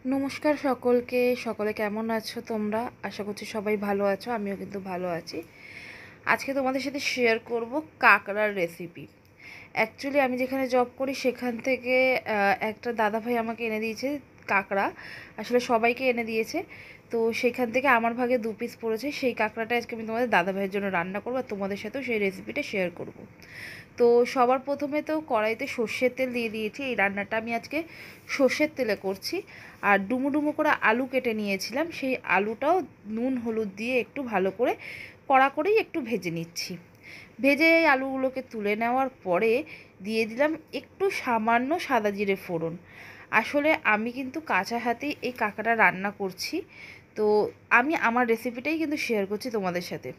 নমস্কার সকলকে। সকলে কেমন আছো তোমরা? আশা করছি সবাই ভালো আছো, আমিও কিন্তু ভালো আছি। আজকে তোমাদের সাথে শেয়ার করব কাঁকড়ার রেসিপি। অ্যাকচুয়ালি আমি যেখানে জব করি সেখান থেকে একটা দাদাভাই আমাকে এনে দিয়েছে কাঁকড়া। আসলে সবাইকে এনে দিয়েছে, তো সেখান থেকে আমার ভাগে 2 পিস পড়েছে। সেই কাঁকড়াটা আজকে আমি তোমাদের দাদাভাইয়ের জন্য রান্না করবো আর তোমাদের সাথেও সেই রেসিপিটা শেয়ার করব। তো সবার প্রথমে তো কড়াইতে সর্ষের তেল দিয়ে দিয়েছি। এই রান্নাটা আমি আজকে সর্ষের তেলে করছি। আর ডুমো ডুমো করে আলু কেটে নিয়েছিলাম, সেই আলুটাও নুন হলুদ দিয়ে একটু ভালো করে কড়া করেই একটু ভেজে নিচ্ছি। ভেজে এই আলুগুলোকে তুলে নেওয়ার পরে দিয়ে দিলাম একটু সামান্য সাদা জিরে ফোড়ন। আসলে আমি কিন্তু কাঁচা হাতেই এই কাঁকড়া রান্না করছি, তো আমি আমার রেসিপিটাই কিন্তু শেয়ার করছি তোমাদের সাথে।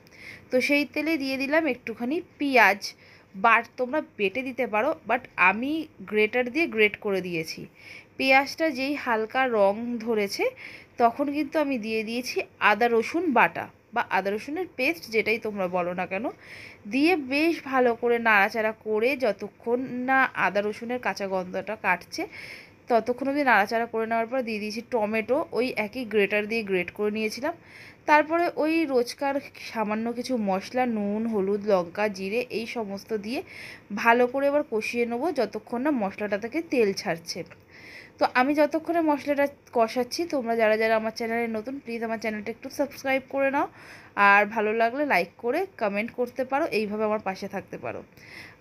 তো সেই তেলে দিয়ে দিলাম একটুখানি পেঁয়াজ। তোমরা বেটে দিতে পারো, বাট আমি গ্রেটার দিয়ে গ্রেট করে দিয়েছি। পেঁয়াজটা যেই হালকা রং ধরেছে তখন কিন্তু আমি দিয়ে দিয়েছি আদা রসুন বাটা বা আদা রসুনের পেস্ট, যেটাই তোমরা বলো না কেন, দিয়ে বেশ ভালো করে নাড়াচাড়া করে যতক্ষণ না আদা রসুনের কাঁচা গন্ধটা কাটছে ততক্ষণ অবধি নাড়াচাড়া করে নেওয়ার পর দিয়ে দিয়েছি টমেটো। ওই একই গ্রেটার দিয়ে গ্রেট করে নিয়েছিলাম। তারপরে ওই রোজকার সামান্য কিছু মশলা, নুন হলুদ লঙ্কা জিরে এই সমস্ত দিয়ে ভালো করে এবার কষিয়ে নেবো যতক্ষণ না মশলাটা থেকে তেল ছাড়ছে। তো আমি যতক্ষণে মশলাটা কষাচ্ছি, তোমরা যারা যারা আমার চ্যানেলে নতুন, প্লিজ আমার চ্যানেলটা একটু সাবস্ক্রাইব করে নাও। আর ভালো লাগলে লাইক করে কমেন্ট করতে পারো, এইভাবে আমার পাশে থাকতে পারো।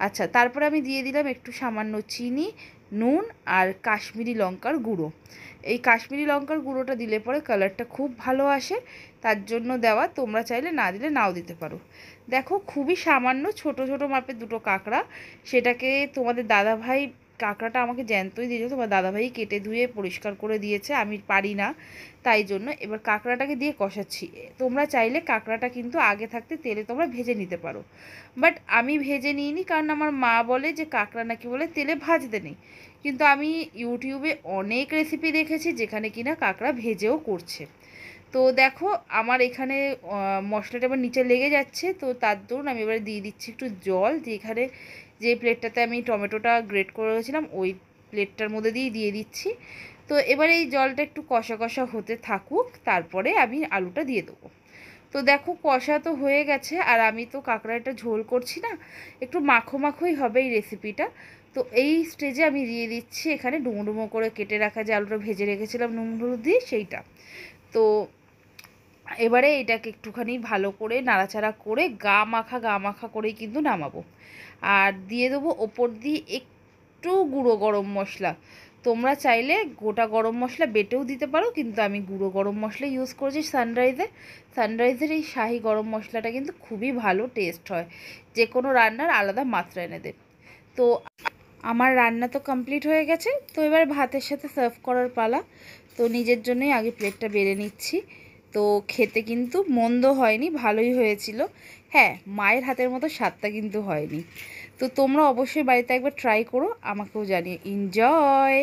আচ্ছা, তারপরে আমি দিয়ে দিলাম একটু সামান্য চিনি, নুন আর কাশ্মীরি লঙ্কার গুঁড়ো। এই কাশ্মীরি লঙ্কার গুঁড়োটা দিলে পরে কালারটা খুব ভালো আসে, তার জন্য দেওয়া। তোমরা চাইলে না দিলে নাও দিতে পারো। দেখো, খুবই সামান্য ছোট ছোট মাপের দুটো কাঁকড়া, সেটাকে তোমাদের দাদাভাই কাঁকড়াটা আমাকে জ্যান্তই দিয়েছে। তোমার দাদাভাই কেটে ধুয়ে পরিষ্কার করে দিয়েছে, আমি পারি না, তাই জন্য এবার কাঁকড়াটাকে দিয়ে কষাচ্ছি। তোমরা চাইলে কাঁকড়াটা কিন্তু আগে থাকতে তেলে তোমরা ভেজে নিতে পারো, বাট আমি ভেজে নিইনি, কারণ আমার মা বলে যে কাঁকড়া নাকি বলে তেলে ভাজতে নেই। কিন্তু আমি ইউটিউবে অনেক রেসিপি দেখেছি যেখানে কিনা কাঁকড়া ভেজেও করছে। তো দেখো, আমার এখানে মশলাটা এবার নিচে লেগে যাচ্ছে, তো তার দরুন আমি এবারে দিয়ে দিচ্ছি একটু জল। যেখানে যে প্লেটটাতে আমি টমেটোটা গ্রেট করে রেখেছিলাম ওই প্লেটটার মধ্যে দিয়ে দিচ্ছি। তো এবারে এই জলটা একটু কষা কষা হতে থাকুক, তারপরে আমি আলুটা দিয়ে দেবো। তো দেখো, কষা তো হয়ে গেছে, আর আমি তো কাঁকড়াটা ঝোল করছি না, একটু মাখো মাখোই হবে এই রেসিপিটা। তো এই স্টেজে আমি দিয়ে দিচ্ছি এখানে ডুমো ডুমো করে কেটে রাখা যে আলুটা ভেজে রেখেছিলাম নুন হলুদ দিয়ে, সেইটা। তো এবারে এটাকে একটুখানি ভালো করে নাড়াচাড়া করে গা মাখা করেই কিন্তু নামাবো। আর দিয়ে দেবো ওপর দিয়ে একটু গুঁড়ো গরম মশলা। তোমরা চাইলে গোটা গরম মশলা বেটেও দিতে পারো, কিন্তু আমি গুঁড়ো গরম মশলা ইউজ করেছি সানরাইজের এই শাহি গরম মশলাটা কিন্তু খুবই ভালো টেস্ট হয়, যে কোনো রান্নার আলাদা মাত্রা এনে দেবে। তো আমার রান্না তো কমপ্লিট হয়ে গেছে, তো এবার ভাতের সাথে সার্ভ করার পালা। তো নিজের জন্যই আগে প্লেটটা বেড়ে নিচ্ছি। তো খেতে কিন্তু মন্দ হয়নি, ভালোই হয়েছিল। হ্যাঁ, মায়ের হাতের মতো স্বাদটা কিন্তু হয়নি। তো তোমরা অবশ্যই বাড়িতে একবার ট্রাই করো, আমাকেও জানিয়ে। এনজয়।